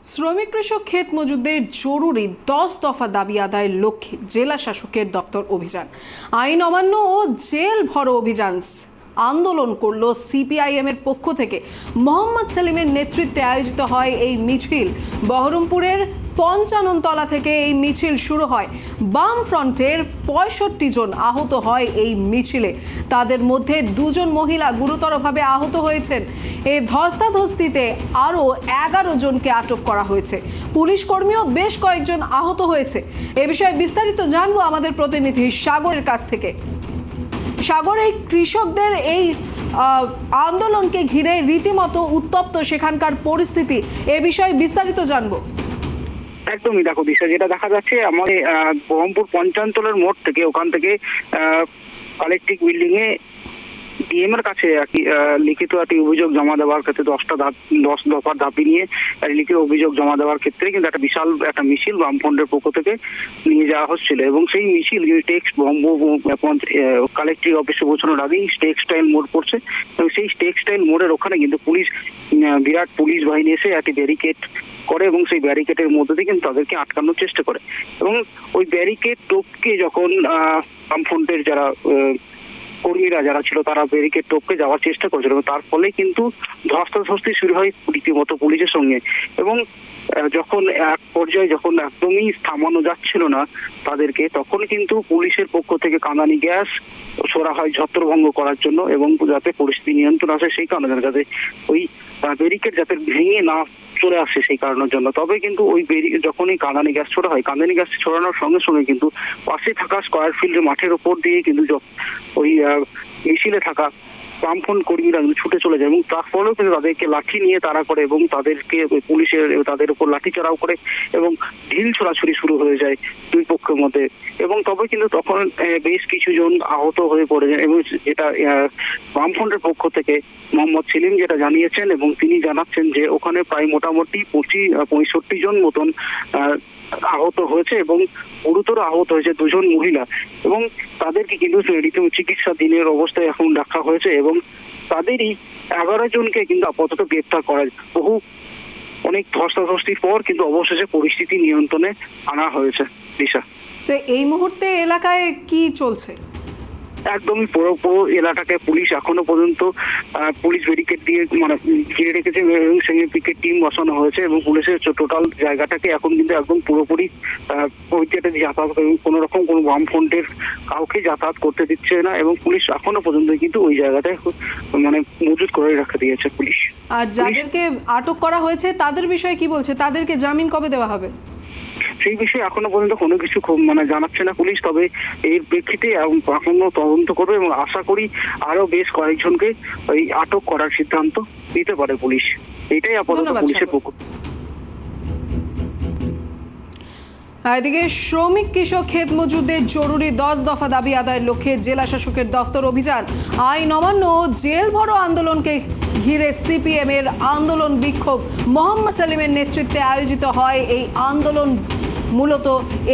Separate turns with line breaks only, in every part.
শ্রমিক কৃষক ক্ষেত মজুরদের জরুরি 10 দফা দাবি আদায়ের লক্ষ্যে জেলা শাসকের দপ্তর অভিযান, আইন অমান্য ও জেল ভরো অভিযান আন্দোলন করল সিপিআইএম এর পক্ষ থেকে। মোহাম্মদ সেলিমের নেতৃত্বে আয়োজিত হয় এই মিছিল। বহরমপুরের 55 তলা থেকে এই মিছিল শুরু হয়। বাম ফ্রন্টের 65 জন আহত হয় এই মিছিলে। তাদের মধ্যে 2 জন মহিলা গুরুতরভাবে আহত হয়েছেন। এই ধস্তাধস্তিতে আরও 11 জনকে আটক করা হয়েছে। পুলিশ কর্মীও বেশ কয়েকজন আহত হয়েছে। এ বিষয়ে বিস্তারিত জানবো আমাদের প্রতিনিধি সাগরের কাছ থেকে। সাগর, এই কৃষকদের এই আন্দোলনকে ঘিরে রীতিমতো উত্তপ্ত সেখানকার পরিস্থিতি, এ বিষয়ে বিস্তারিত জানবো।
একদমই, দেখো দিশা, যেটা দেখা যাচ্ছে আমাদের বহরমপুর 55 তলার মোড় থেকে, ওখান থেকে কালেক্টিভ বিল্ডিং এ ডিএম এর কাছে লিখিত একটি অভিযোগ জমা দেওয়ার ক্ষেত্রে 10 দফার দাবি নিয়ে লিখিত অভিযোগ জমা দেওয়ার ক্ষেত্রে কিন্তু একটা বিশাল একটা মিছিল বামফ্রন্টের পক্ষ থেকে নিয়ে যাওয়া হচ্ছিল এবং সেই মিছিল কালেক্টর অফিসে পৌঁছানোর আগেই টেক্সটাইল মোড় পড়ছে এবং সেই টেক্সটাইল মোড়ের ওখানে কিন্তু পুলিশ বিরাট পুলিশ বাহিনী এসে একটি ব্যারিকেড করে এবং সেই ব্যারিকেডের মধ্যে দিয়ে কিন্তু তাদেরকে আটকানোর চেষ্টা করে এবং ওই ব্যারিকেড টপকে যখন বামফ্রন্টের যারা কর্মীরা যারা ছিল তারা ব্যারিকেড টপকে যাওয়ার চেষ্টা করেছিল এবং তার ফলে কিন্তু ধস্তাধস্তি শুরু হয় রীতিমতো পুলিশের সঙ্গে এবং যখন এক পর্যায়ে যখন একদমই থামানো যাচ্ছিল না তাদেরকে, তখন কিন্তু পুলিশের পক্ষ থেকে কাঁদানি গ্যাস ছোড়া হয় ছত্রভঙ্গ করার জন্য এবং যাতে পরিস্থিতি নিয়ন্ত্রণ আসে সেই কারণে, যাতে ওই ব্যারিকেড যাতে ভেঙে না চলে আসে সেই কারণের জন্য। তবে কিন্তু ওই যখনই কাঁদানি গ্যাস ছোড়া হয়, কাঁদানি গ্যাস ছড়ানোর সঙ্গে সঙ্গে কিন্তু পাশে থাকা স্কয়ার ফিল্ডের মাঠের ওপর দিয়ে কিন্তু ওই মিছিলে থাকা বামফ্রন্ট কর্মীরা ছুটে চলে যায় এবং তার ফলেও কিন্তু তাদেরকে লাঠি নিয়ে তাড়া করে এবং তাদেরকে পুলিশের তাদের উপর লাঠি চড়াও করে এবং ঢিল ছোড়াছুড়ি শুরু হয়ে যায় দুই পক্ষের মধ্যে এবং তবে কিন্তু তখন বেশ কিছু জন আহত হয়ে পড়ে যায় এবং এটা বামফ্রন্টের পক্ষ থেকে মোহাম্মদ সেলিম যেটা জানিয়েছেন এবং তিনি জানাচ্ছেন যে ওখানে প্রায় মোটামুটি 65 জন মতন আহত হয়েছে এবং গুরুতর আহত হয়েছে 2 জন মহিলা এবং তাদেরকে কিন্তু চিকিৎসাধীনের অবস্থায় এখন রাখা হয়েছে এবং তাদেরই 11 জনকে কিন্তু আপাতত গ্রেপ্তার করা অনেক ধস্তাধস্তির পর কিন্তু অবশেষে পরিস্থিতি নিয়ন্ত্রণে আনা হয়েছে। দিশা,
তো এই মুহূর্তে এলাকায় কি চলছে?
একদমই পুরো এলাকাকে পুলিশ এখনো পর্যন্ত পুলিশ ব্যারিকেড দিয়ে ঘিরে রেখেছে এবং সেই পিকেট টিম বসানো হয়েছে এবং পুলিশের টোটাল জায়গাটাকে এখন কিন্তু একদম পুরোপুরি যাতায়াত কোনো রকম কোনো বামফ্রন্টের কাউকে যাতায়াত করতে দিচ্ছে না এবং পুলিশ এখনো পর্যন্ত কিন্তু ওই জায়গাটায় মজুত করে রাখা দিয়েছে পুলিশ।
আর যাদেরকে আটক করা হয়েছে তাদের বিষয়ে কি বলছে? তাদেরকে জামিন কবে দেওয়া হবে?
সেই বিষয়ে এখনো পর্যন্ত কোনো কিছু জানাচ্ছে না পুলিশ, তবে এর প্রেক্ষিতে এখনো তদন্ত করবে এবং আশা করি আরো বেশ কয়েকজনকে ওই আটক করার সিদ্ধান্ত নিতে পারে পুলিশ। এটাই আপাতত পুলিশের পক্ষ।
এদিকে শ্রমিক কৃষক ক্ষেত মজুরদের জরুরি 10 দফা দাবি আদায়ের লক্ষ্যে জেলা শাসকের দপ্তর অভিযান, আইন অমান্য ও জেল ভরো আন্দোলনকে ঘিরে সিপিএম এর আন্দোলন বিক্ষোভ। মোহাম্মদ সেলিমের নেতৃত্বে আয়োজিত হয় এই আন্দোলন মূলত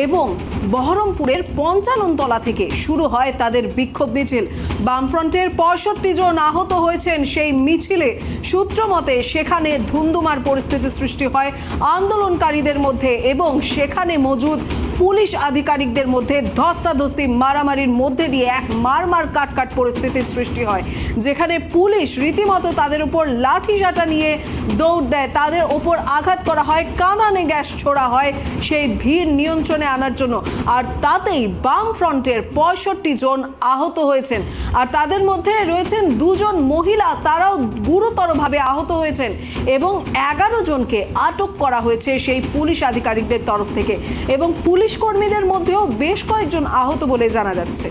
এবং বহরমপুরের 55 তলা থেকে শুরু হয় তাদের বিক্ষোভ মিছিল। বামফ্রন্টের 65 জন আহত হয়েছেন সেই মিছিলে। সূত্র মতে সেখানে ধুন্ধুমার পরিস্থিতি সৃষ্টি হয় আন্দোলনকারীদের মধ্যে এবং সেখানে মজুদ পুলিশ আধিকারিকদের মধ্যে ধস্তাধস্তি মারামারির মধ্যে দিয়ে এক মারমার কাটকাট পরিস্থিতির সৃষ্টি হয়, যেখানে পুলিশ রীতিমতো তাদের উপর লাঠি চাটা নিয়ে দৌড় দেয়, তাদের ওপর আঘাত করা হয়, কাঁদানে গ্যাস ছোড়া হয় সেই ভিড় নিয়ন্ত্রণে আনার জন্য। আর তাতেই বাম ফ্রন্টের 65 জন আহত হয়েছেন আর তাদের মধ্যে রয়েছেন 2 জন মহিলা, তারাও গুরুতরভাবে আহত হয়েছেন এবং 11 জনকে আটক করা হয়েছে সেই পুলিশ আধিকারিকদের তরফ থেকে এবং পুলিশ কর্মীদের মধ্যেও বেশ কয়েকজন আহত বলে জানা যাচ্ছে।